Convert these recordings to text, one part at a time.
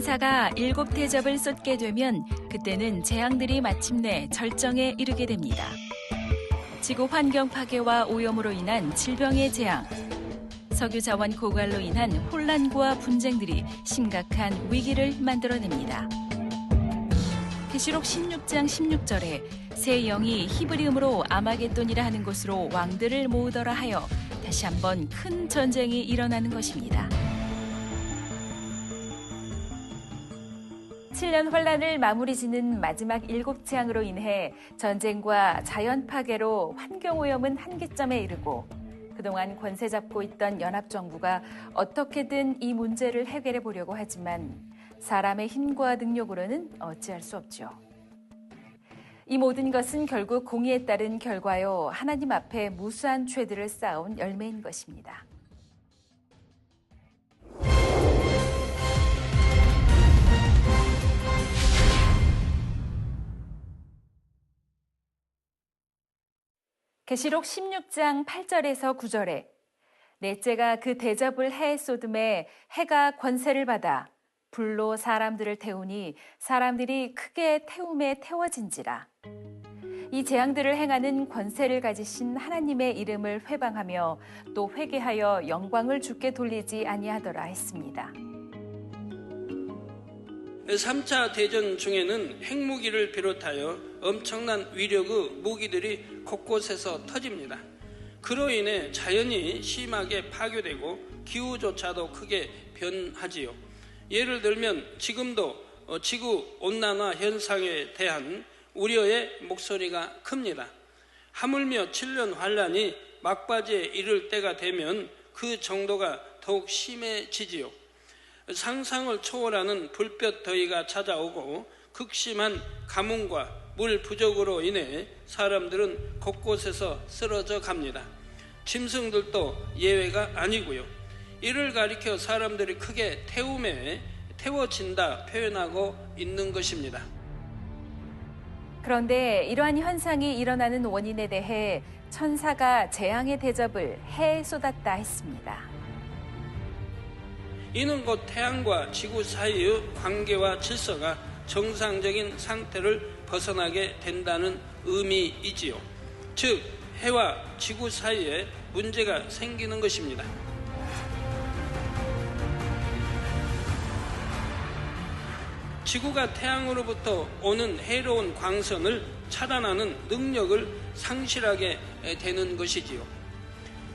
천사가 7대접을 쏟게 되면 그때는 재앙들이 마침내 절정에 이르게 됩니다. 지구 환경 파괴와 오염으로 인한 질병의 재앙, 석유 자원 고갈로 인한 혼란과 분쟁들이 심각한 위기를 만들어냅니다. 계시록 16장 16절에 새 영이 히브리음으로 아마겟돈이라 하는 곳으로 왕들을 모으더라 하여 다시 한번 큰 전쟁이 일어나는 것입니다. 7년 환란을 마무리 짓는 마지막 7재앙으로 인해 전쟁과 자연 파괴로 환경오염은 한계점에 이르고 그동안 권세 잡고 있던 연합정부가 어떻게든 이 문제를 해결해 보려고 하지만 사람의 힘과 능력으로는 어찌할 수 없죠. 이 모든 것은 결국 공의에 따른 결과요, 하나님 앞에 무수한 죄들을 쌓아온 열매인 것입니다. 계시록 16장 8절에서 9절에 넷째가 그 대접을 해에 쏟음에 해가 권세를 받아 불로 사람들을 태우니 사람들이 크게 태움에 태워진지라. 이 재앙들을 행하는 권세를 가지신 하나님의 이름을 회방하며 또 회개하여 영광을 주께 돌리지 아니하더라 했습니다. 3차 대전 중에는 핵무기를 비롯하여 엄청난 위력의 무기들이 곳곳에서 터집니다. 그로 인해 자연이 심하게 파괴되고 기후조차도 크게 변하지요. 예를 들면 지금도 지구온난화 현상에 대한 우려의 목소리가 큽니다. 하물며 7년 환란이 막바지에 이를 때가 되면 그 정도가 더욱 심해지지요. 상상을 초월하는 불볕 더위가 찾아오고 극심한 가뭄과 물 부족으로 인해 사람들은 곳곳에서 쓰러져 갑니다. 짐승들도 예외가 아니고요. 이를 가리켜 사람들이 크게 태움에 태워진다 표현하고 있는 것입니다. 그런데 이러한 현상이 일어나는 원인에 대해 천사가 재앙의 대접을 해에 쏟았다 했습니다. 이는 곧 태양과 지구 사이의 관계와 질서가 정상적인 상태를 벗어나게 된다는 의미이지요. 즉, 해와 지구 사이에 문제가 생기는 것입니다. 지구가 태양으로부터 오는 해로운 광선을 차단하는 능력을 상실하게 되는 것이지요.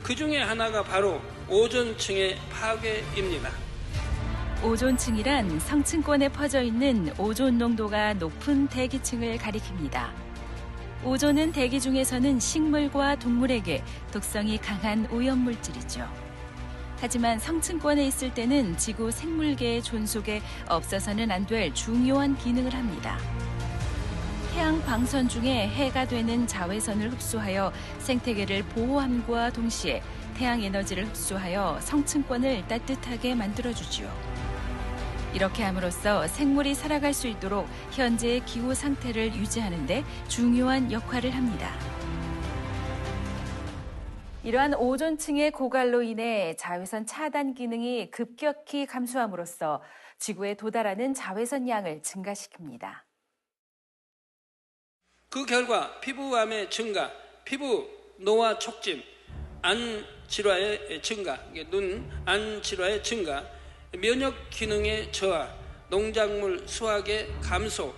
그 중에 하나가 바로 오존층의 파괴입니다. 오존층이란 성층권에 퍼져 있는 오존 농도가 높은 대기층을 가리킵니다. 오존은 대기 중에서는 식물과 동물에게 독성이 강한 오염물질이죠. 하지만 성층권에 있을 때는 지구 생물계의 존속에 없어서는 안 될 중요한 기능을 합니다. 태양 광선 중에 해가 되는 자외선을 흡수하여 생태계를 보호함과 동시에 태양 에너지를 흡수하여 성층권을 따뜻하게 만들어주지요. 이렇게 함으로써 생물이 살아갈 수 있도록 현재의 기후 상태를 유지하는 데 중요한 역할을 합니다. 이러한 오존층의 고갈로 인해 자외선 차단 기능이 급격히 감소함으로써 지구에 도달하는 자외선 양을 증가시킵니다. 그 결과 피부암의 증가, 피부 노화 촉진, 안 질환의 증가, 눈 안 질환의 증가, 면역 기능의 저하, 농작물 수확의 감소,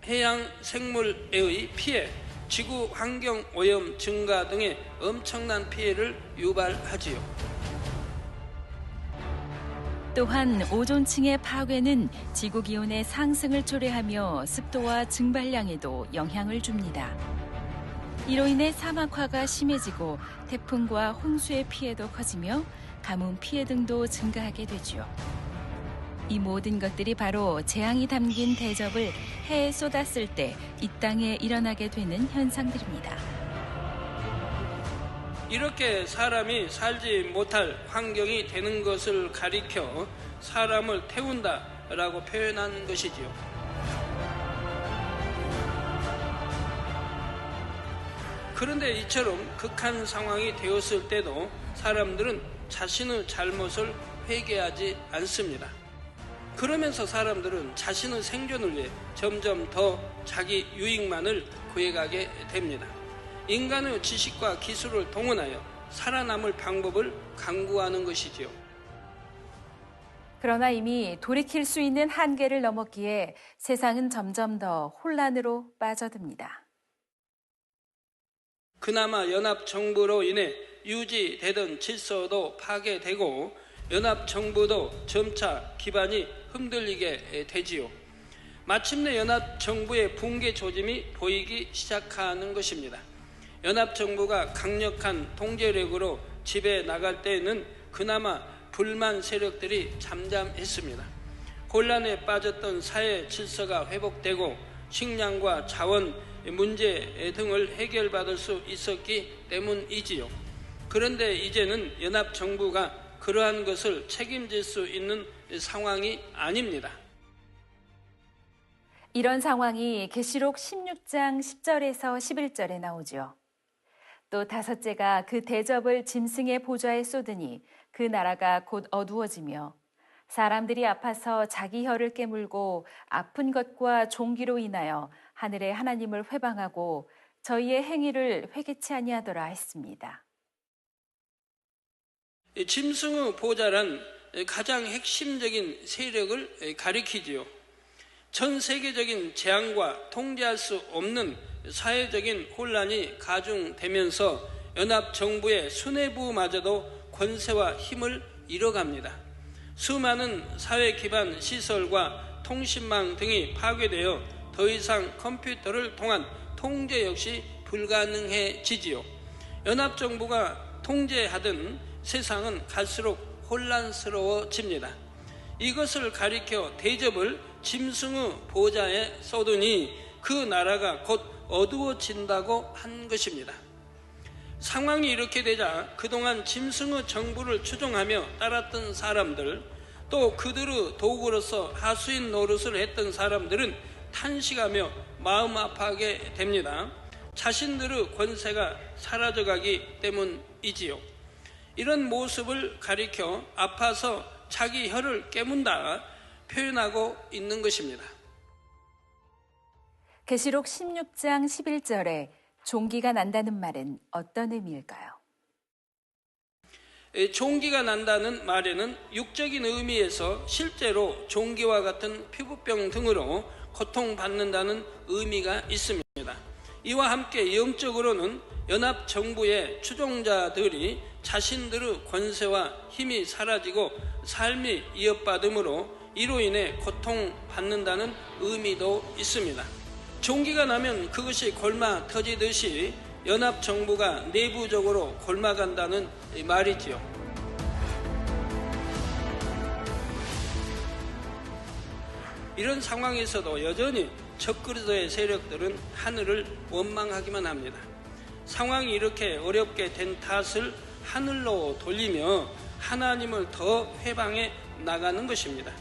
해양 생물의 피해, 지구 환경 오염 증가 등의 엄청난 피해를 유발하지요. 또한 오존층의 파괴는 지구 기온의 상승을 초래하며 습도와 증발량에도 영향을 줍니다. 이로 인해 사막화가 심해지고 태풍과 홍수의 피해도 커지며 가뭄 피해 등도 증가하게 되죠. 이 모든 것들이 바로 재앙이 담긴 대접을 해에 쏟았을 때 이 땅에 일어나게 되는 현상들입니다. 이렇게 사람이 살지 못할 환경이 되는 것을 가리켜 사람을 태운다라고 표현한 것이지요. 그런데 이처럼 극한 상황이 되었을 때도 사람들은 자신의 잘못을 회개하지 않습니다. 그러면서 사람들은 자신의 생존을 위해 점점 더 자기 유익만을 구해가게 됩니다. 인간의 지식과 기술을 동원하여 살아남을 방법을 강구하는 것이지요. 그러나 이미 돌이킬 수 있는 한계를 넘었기에 세상은 점점 더 혼란으로 빠져듭니다. 그나마 연합정부로 인해 유지되던 질서도 파괴되고 연합정부도 점차 기반이 흔들리게 되지요. 마침내 연합정부의 붕괴 조짐이 보이기 시작하는 것입니다. 연합정부가 강력한 통제력으로 지배 나갈 때에는 그나마 불만 세력들이 잠잠했습니다. 혼란에 빠졌던 사회 질서가 회복되고 식량과 자원 문제 등을 해결받을 수 있었기 때문이지요. 그런데 이제는 연합정부가 그러한 것을 책임질 수 있는 상황이 아닙니다. 이런 상황이 계시록 16장 10절에서 11절에 나오죠. 또 다섯째가 그 대접을 짐승의 보좌에 쏟으니 그 나라가 곧 어두워지며 사람들이 아파서 자기 혀를 깨물고 아픈 것과 종기로 인하여 하늘의 하나님을 회방하고 저희의 행위를 회개치 아니하더라 했습니다. 짐승의 보좌란 가장 핵심적인 세력을 가리키지요. 전 세계적인 재앙과 통제할 수 없는 사회적인 혼란이 가중되면서 연합정부의 수뇌부마저도 권세와 힘을 잃어갑니다. 수많은 사회 기반 시설과 통신망 등이 파괴되어 더 이상 컴퓨터를 통한 통제 역시 불가능해지지요. 연합정부가 통제하던 세상은 갈수록 혼란스러워집니다. 이것을 가리켜 대접을 짐승의 보좌에 쏟으니 그 나라가 곧 어두워진다고 한 것입니다. 상황이 이렇게 되자 그동안 짐승의 정부를 추종하며 따랐던 사람들, 또 그들의 도구로서 하수인 노릇을 했던 사람들은 탄식하며 마음 아파하게 됩니다. 자신들의 권세가 사라져가기 때문이지요. 이런 모습을 가리켜 아파서 자기 혀를 깨문다 표현하고 있는 것입니다. 계시록 16장 11절에 종기가 난다는 말은 어떤 의미일까요? 종기가 난다는 말에는 육적인 의미에서 실제로 종기와 같은 피부병 등으로 고통받는다는 의미가 있습니다. 이와 함께 영적으로는 연합정부의 추종자들이 자신들의 권세와 힘이 사라지고 삶이 이어받음으로 이로 인해 고통받는다는 의미도 있습니다. 종기가 나면 그것이 골마 터지듯이 연합정부가 내부적으로 골마간다는 말이지요. 이런 상황에서도 여전히 적그리스도의 세력들은 하늘을 원망하기만 합니다. 상황이 이렇게 어렵게 된 탓을 하늘로 돌리며 하나님을 더 회방해 나가는 것입니다.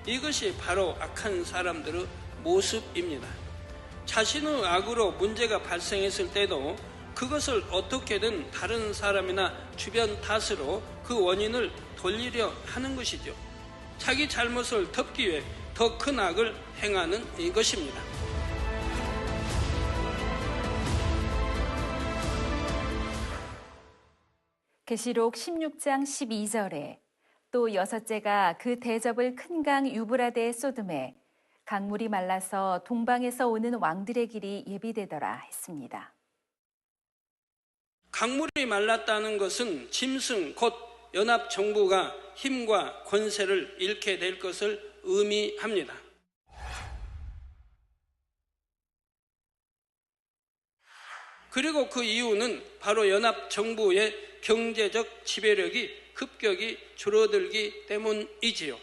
이것이 바로 악한 사람들의 모습입니다. 자신의 악으로 문제가 발생했을 때도 그것을 어떻게든 다른 사람이나 주변 탓으로 그 원인을 돌리려 하는 것이죠. 자기 잘못을 덮기 위해 더 큰 악을 행하는 것입니다. 계시록 16장 12절에 또 여섯째가 그 대접을 큰 강 유브라데에 쏟음에 강물이 말라서 동방에서 오는 왕들의 길이 예비되더라 했습니다. 강물이 말랐다는 것은 짐승 곧 연합정부가 힘과 권세를 잃게 될 것을 의미합니다. 그리고 그 이유는 바로 연합정부의 경제적 지배력이 급격히 줄어들기 때문이지요.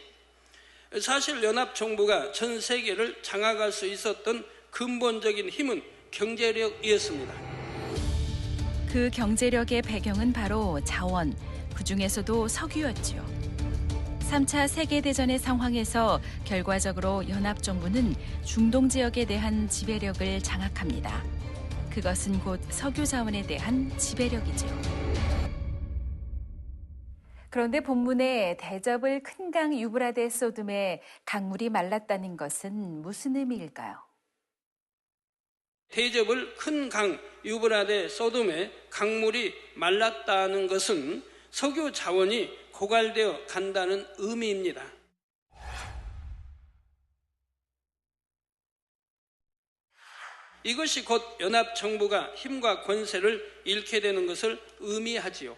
사실 연합정부가 전 세계를 장악할 수 있었던 근본적인 힘은 경제력이었습니다. 그 경제력의 배경은 바로 자원, 그중에서도 석유였지요. 3차 세계대전의 상황에서 결과적으로 연합정부는 중동 지역에 대한 지배력을 장악합니다. 그것은 곧 석유 자원에 대한 지배력이죠. 그런데 본문에 대접을 큰 강 유브라데 소돔에 강물이 말랐다는 것은 무슨 의미일까요? 대접을 큰 강 유브라데 소돔에 강물이 말랐다는 것은 석유 자원이 고갈되어 간다는 의미입니다. 이것이 곧 연합정부가 힘과 권세를 잃게 되는 것을 의미하지요.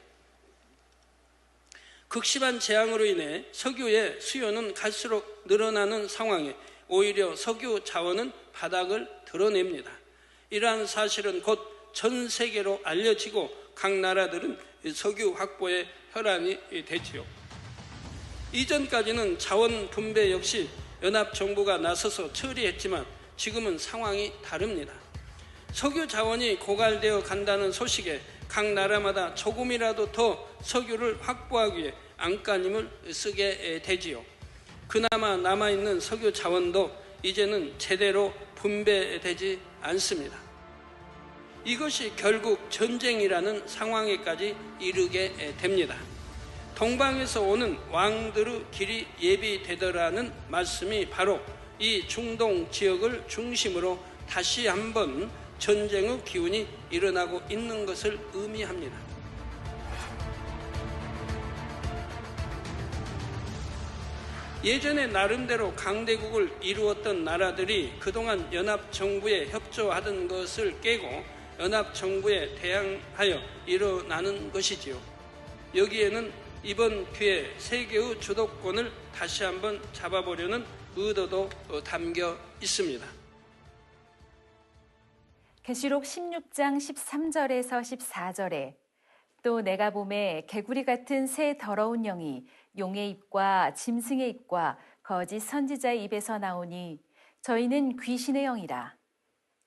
극심한 재앙으로 인해 석유의 수요는 갈수록 늘어나는 상황에 오히려 석유 자원은 바닥을 드러냅니다. 이러한 사실은 곧 전 세계로 알려지고 각 나라들은 석유 확보에 혈안이 되지요. 이전까지는 자원 분배 역시 연합정부가 나서서 처리했지만 지금은 상황이 다릅니다. 석유 자원이 고갈되어 간다는 소식에 각 나라마다 조금이라도 더 석유를 확보하기 위해 안간힘을 쓰게 되지요. 그나마 남아있는 석유 자원도 이제는 제대로 분배되지 않습니다. 이것이 결국 전쟁이라는 상황에까지 이르게 됩니다. 동방에서 오는 왕들의 길이 예비되더라는 말씀이 바로 이 중동 지역을 중심으로 다시 한번 전쟁의 기운이 일어나고 있는 것을 의미합니다. 예전에 나름대로 강대국을 이루었던 나라들이 그동안 연합정부에 협조하던 것을 깨고 연합정부에 대항하여 일어나는 것이지요. 여기에는 이번 기회에 세계의 주도권을 다시 한번 잡아보려는 의도도 담겨 있습니다. 계시록 16장 13절에서 14절에 또 내가 보매 개구리 같은 새 더러운 영이 용의 입과 짐승의 입과 거짓 선지자의 입에서 나오니 저희는 귀신의 영이라.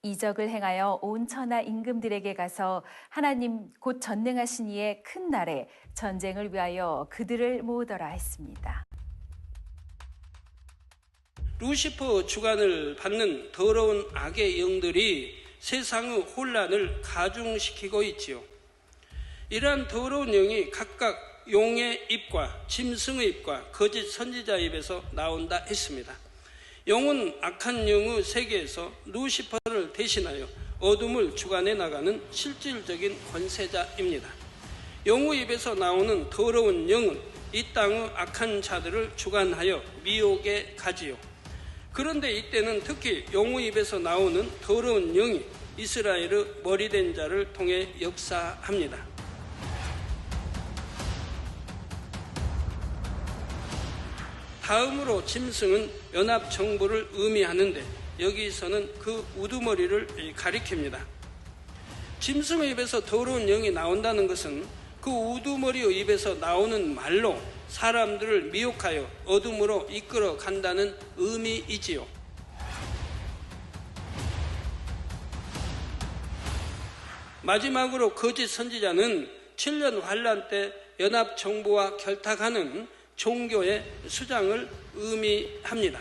이적을 행하여 온 천하 임금들에게 가서 하나님 곧 전능하신 이의 큰 날에 전쟁을 위하여 그들을 모으더라 했습니다. 루시퍼 주관을 받는 더러운 악의 영들이 세상의 혼란을 가중시키고 있지요. 이러한 더러운 영이 각각 용의 입과 짐승의 입과 거짓 선지자의 입에서 나온다 했습니다. 용은 악한 영의 세계에서 루시퍼를 대신하여 어둠을 주관해 나가는 실질적인 권세자입니다. 용의 입에서 나오는 더러운 영은 이 땅의 악한 자들을 주관하여 미혹에 가지요. 그런데 이때는 특히 용의 입에서 나오는 더러운 영이 이스라엘의 머리된 자를 통해 역사합니다. 다음으로 짐승은 연합정부를 의미하는데 여기서는 그 우두머리를 가리킵니다. 짐승의 입에서 더러운 영이 나온다는 것은 그 우두머리의 입에서 나오는 말로 사람들을 미혹하여 어둠으로 이끌어 간다는 의미이지요. 마지막으로 거짓 선지자는 7년 환란 때 연합정부와 결탁하는 종교의 수장을 의미합니다.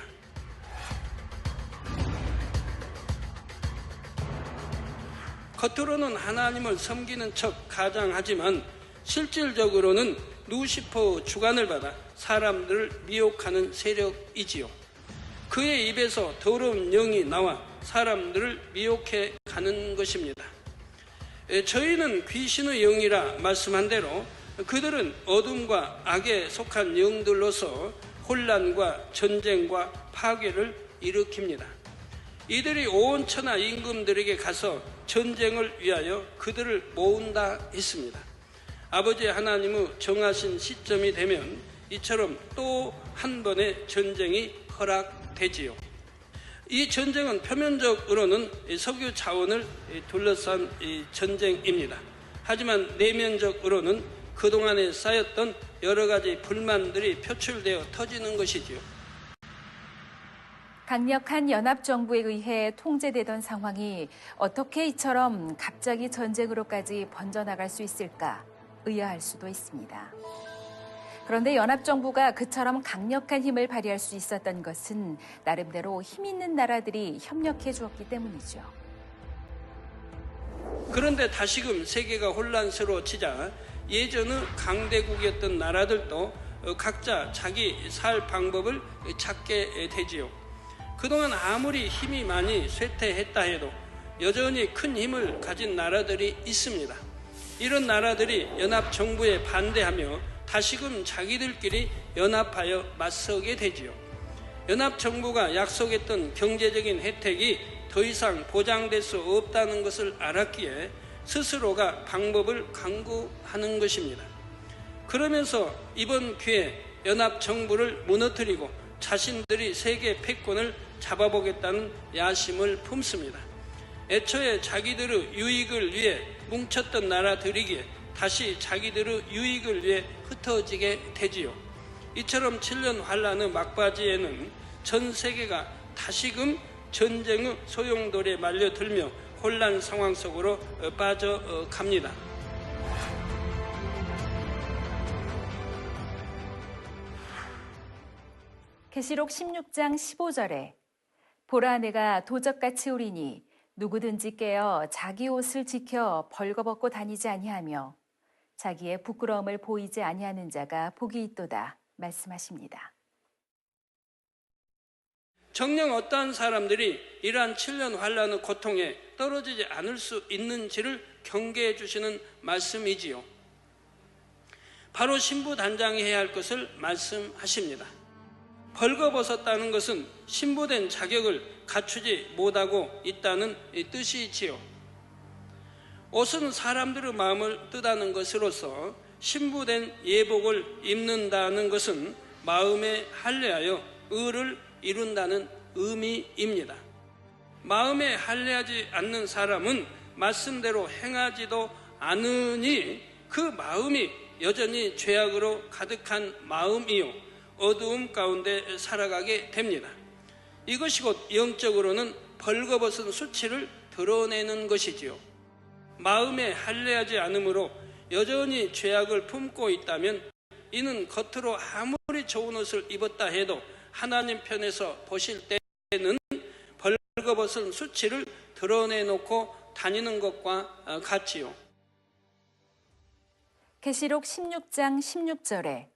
겉으로는 하나님을 섬기는 척 가장하지만 실질적으로는 루시퍼 주관을 받아 사람들을 미혹하는 세력이지요. 그의 입에서 더러운 영이 나와 사람들을 미혹해 가는 것입니다. 저희는 귀신의 영이라 말씀한 대로 그들은 어둠과 악에 속한 영들로서 혼란과 전쟁과 파괴를 일으킵니다. 이들이 온 천하 임금들에게 가서 전쟁을 위하여 그들을 모은다 했습니다. 아버지 하나님의 정하신 시점이 되면 이처럼 또 한 번의 전쟁이 허락되지요. 이 전쟁은 표면적으로는 석유 자원을 둘러싼 전쟁입니다. 하지만 내면적으로는 그동안에 쌓였던 여러 가지 불만들이 표출되어 터지는 것이지요. 강력한 연합정부에 의해 통제되던 상황이 어떻게 이처럼 갑자기 전쟁으로까지 번져나갈 수 있을까 의아할 수도 있습니다. 그런데 연합정부가 그처럼 강력한 힘을 발휘할 수 있었던 것은 나름대로 힘 있는 나라들이 협력해 주었기 때문이죠. 그런데 다시금 세계가 혼란스러워지자 예전의 강대국이었던 나라들도 각자 자기 살 방법을 찾게 되지요. 그동안 아무리 힘이 많이 쇠퇴했다 해도 여전히 큰 힘을 가진 나라들이 있습니다. 이런 나라들이 연합정부에 반대하며 다시금 자기들끼리 연합하여 맞서게 되지요. 연합정부가 약속했던 경제적인 혜택이 더 이상 보장될 수 없다는 것을 알았기에 스스로가 방법을 강구하는 것입니다. 그러면서 이번 기회에 연합정부를 무너뜨리고 자신들이 세계 패권을 잡아보겠다는 야심을 품습니다. 애초에 자기들의 유익을 위해 뭉쳤던 나라들이기에 다시 자기들의 유익을 위해 흩어지게 되지요. 이처럼 7년 환란의 막바지에는 전 세계가 다시금 전쟁의 소용돌이에 말려들며 혼란 상황 속으로 빠져갑니다. 계시록 16장 15절에 보라 내가 도적같이 오리니 누구든지 깨어 자기 옷을 지켜 벌거벗고 다니지 아니하며 자기의 부끄러움을 보이지 아니하는 자가 복이 있도다 말씀하십니다. 정녕 어떠한 사람들이 이러한 7년 환란의 고통에 떨어지지 않을 수 있는지를 경계해 주시는 말씀이지요. 바로 신부단장이 해야 할 것을 말씀하십니다. 벌거벗었다는 것은 신부된 자격을 갖추지 못하고 있다는 뜻이지요. 옷은 사람들의 마음을 뜻하는 것으로서 신부된 예복을 입는다는 것은 마음에 할례하여 의를 이룬다는 의미입니다. 마음에 할례하지 않는 사람은 말씀대로 행하지도 않으니 그 마음이 여전히 죄악으로 가득한 마음이요 어두움 가운데 살아가게 됩니다. 이것이 곧 영적으로는 벌거벗은 수치를 드러내는 것이지요. 마음에 할례하지 않으므로 여전히 죄악을 품고 있다면 이는 겉으로 아무리 좋은 옷을 입었다 해도 하나님 편에서 보실 때는 벌거벗은 수치를 드러내놓고 다니는 것과 같지요. 계시록 16장 16절에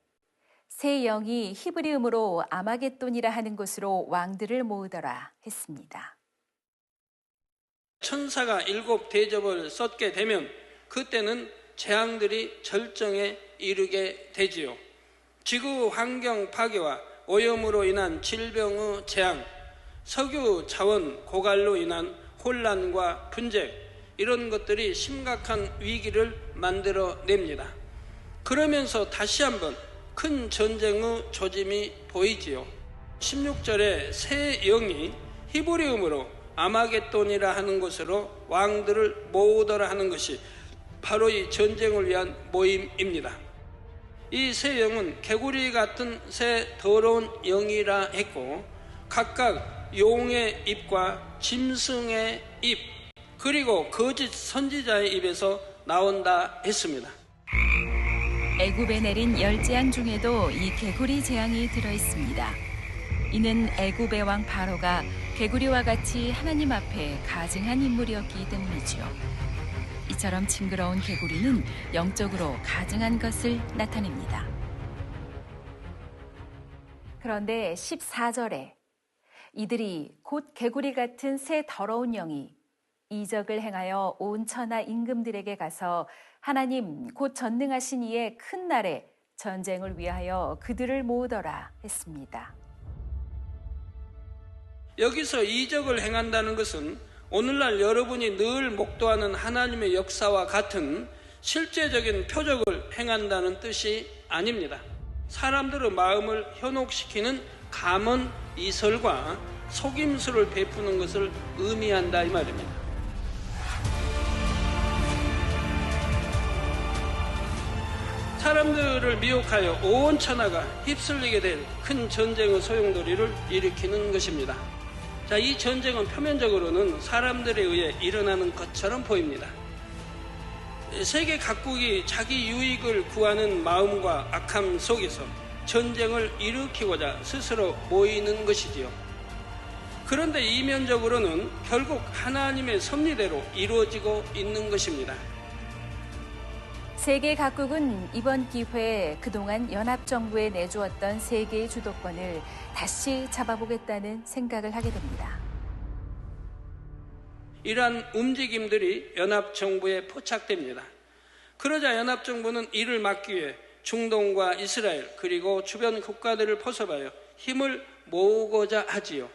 새 영이 히브리음으로 아마겟돈이라 하는 곳으로 왕들을 모으더라 했습니다. 천사가 7 대접을 쏟게 되면 그때는 재앙들이 절정에 이르게 되지요. 지구 환경 파괴와 오염으로 인한 질병의 재앙, 석유 자원 고갈로 인한 혼란과 분쟁, 이런 것들이 심각한 위기를 만들어냅니다. 그러면서 다시 한번 큰 전쟁의 조짐이 보이지요. 16절에 새 영이 히브리음으로 아마겟돈이라 하는 곳으로 왕들을 모으더라 하는 것이 바로 이 전쟁을 위한 모임입니다. 이 새 영은 개구리 같은 새 더러운 영이라 했고 각각 용의 입과 짐승의 입 그리고 거짓 선지자의 입에서 나온다 했습니다. 애굽에 내린 10재앙 중에도 이 개구리 재앙이 들어있습니다. 이는 애굽의 왕 바로가 개구리와 같이 하나님 앞에 가증한 인물이었기 때문이지요. 이처럼 징그러운 개구리는 영적으로 가증한 것을 나타냅니다. 그런데 14절에 이들이 곧 개구리 같은 새 더러운 영이 이적을 행하여 온 천하 임금들에게 가서 하나님 곧 전능하신 이의 큰 날에 전쟁을 위하여 그들을 모으더라 했습니다. 여기서 이적을 행한다는 것은 오늘날 여러분이 늘 목도하는 하나님의 역사와 같은 실제적인 표적을 행한다는 뜻이 아닙니다. 사람들의 마음을 현혹시키는 감언 이설과 속임수를 베푸는 것을 의미한다 이 말입니다. 사람들을 미혹하여 온 천하가 휩쓸리게 될 큰 전쟁의 소용돌이를 일으키는 것입니다. 자, 이 전쟁은 표면적으로는 사람들에 의해 일어나는 것처럼 보입니다. 세계 각국이 자기 유익을 구하는 마음과 악함 속에서 전쟁을 일으키고자 스스로 모이는 것이지요. 그런데 이면적으로는 결국 하나님의 섭리대로 이루어지고 있는 것입니다. 세계 각국은 이번 기회에 그동안 연합정부에 내주었던 세계의 주도권을 다시 잡아보겠다는 생각을 하게 됩니다. 이러한 움직임들이 연합정부에 포착됩니다. 그러자 연합정부는 이를 막기 위해 중동과 이스라엘 그리고 주변 국가들을 포섭하여 힘을 모으고자 하지요.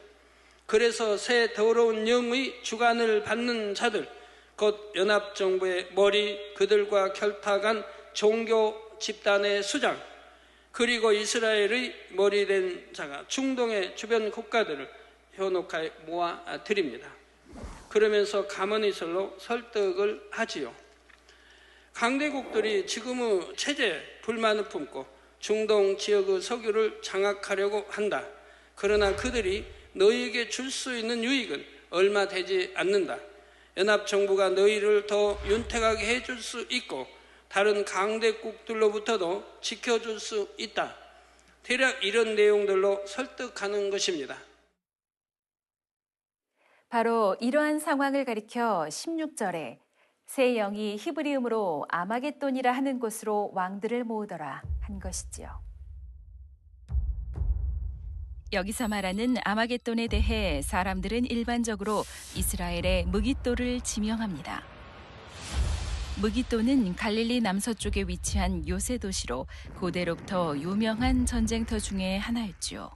그래서 새 더러운 영의 주관을 받는 자들, 곧 연합정부의 머리, 그들과 결탁한 종교 집단의 수장, 그리고 이스라엘의 머리된 자가 중동의 주변 국가들을 현혹하에 모아드립니다. 그러면서 가문이설로 설득을 하지요. 강대국들이 지금의 체제에 불만을 품고 중동 지역의 석유를 장악하려고 한다. 그러나 그들이 너희에게 줄 수 있는 유익은 얼마 되지 않는다. 연합정부가 너희를 더 윤택하게 해줄 수 있고 다른 강대국들로부터도 지켜줄 수 있다. 대략 이런 내용들로 설득하는 것입니다. 바로 이러한 상황을 가리켜 16절에 새 영이 히브리음으로 아마겟돈이라 하는 곳으로 왕들을 모으더라 한 것이지요. 여기서 말하는 아마겟돈에 대해 사람들은 일반적으로 이스라엘의 무깃도를 지명합니다. 무깃도는 갈릴리 남서쪽에 위치한 요새 도시로 고대로부터 유명한 전쟁터 중에 하나였지요.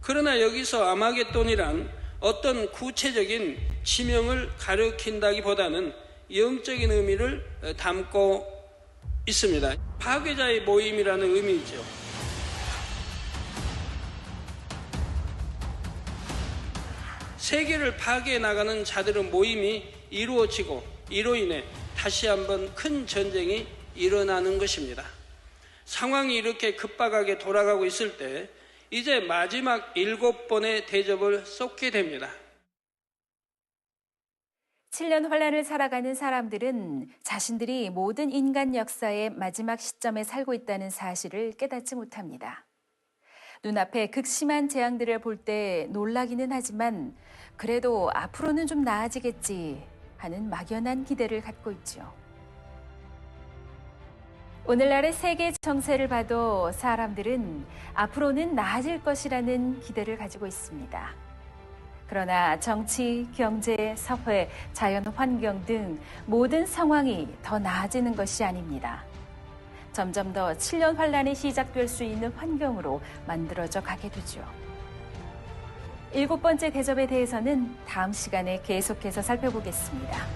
그러나 여기서 아마겟돈이란 어떤 구체적인 지명을 가리킨다기보다는 영적인 의미를 담고 있습니다. 파괴자의 모임이라는 의미이죠. 세계를 파괴해 나가는 자들의 모임이 이루어지고 이로 인해 다시 한번 큰 전쟁이 일어나는 것입니다. 상황이 이렇게 급박하게 돌아가고 있을 때 이제 마지막 7번의 대접을 쏟게 됩니다. 7년 환란을 살아가는 사람들은 자신들이 모든 인간 역사의 마지막 시점에 살고 있다는 사실을 깨닫지 못합니다. 눈앞에 극심한 재앙들을 볼 때 놀라기는 하지만 그래도 앞으로는 좀 나아지겠지 하는 막연한 기대를 갖고 있죠. 오늘날의 세계 정세를 봐도 사람들은 앞으로는 나아질 것이라는 기대를 가지고 있습니다. 그러나 정치, 경제, 사회, 자연 환경 등 모든 상황이 더 나아지는 것이 아닙니다. 점점 더 7년 환란이 시작될 수 있는 환경으로 만들어져 가게 되죠. 7번째 대접에 대해서는 다음 시간에 계속해서 살펴보겠습니다.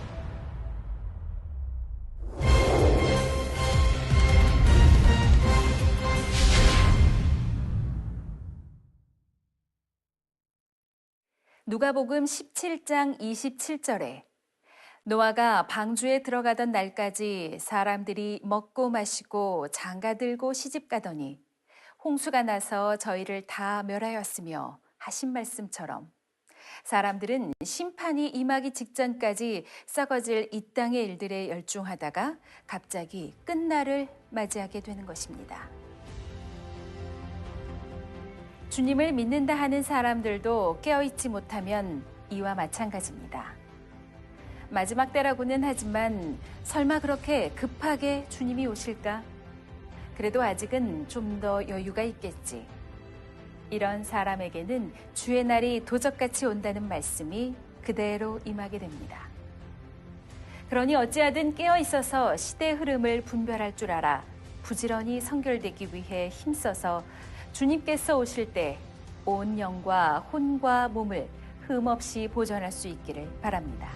누가복음 17장 27절에 노아가 방주에 들어가던 날까지 사람들이 먹고 마시고 장가들고 시집가더니 홍수가 나서 저희를 다 멸하였으며 하신 말씀처럼 사람들은 심판이 임하기 직전까지 썩어질 이 땅의 일들에 열중하다가 갑자기 끝날을 맞이하게 되는 것입니다. 주님을 믿는다 하는 사람들도 깨어있지 못하면 이와 마찬가지입니다. 마지막 때라고는 하지만 설마 그렇게 급하게 주님이 오실까? 그래도 아직은 좀 더 여유가 있겠지. 이런 사람에게는 주의 날이 도적같이 온다는 말씀이 그대로 임하게 됩니다. 그러니 어찌하든 깨어있어서 시대의 흐름을 분별할 줄 알아 부지런히 선결되기 위해 힘써서 주님께서 오실 때 온 영과 혼과 몸을 흠없이 보존할 수 있기를 바랍니다.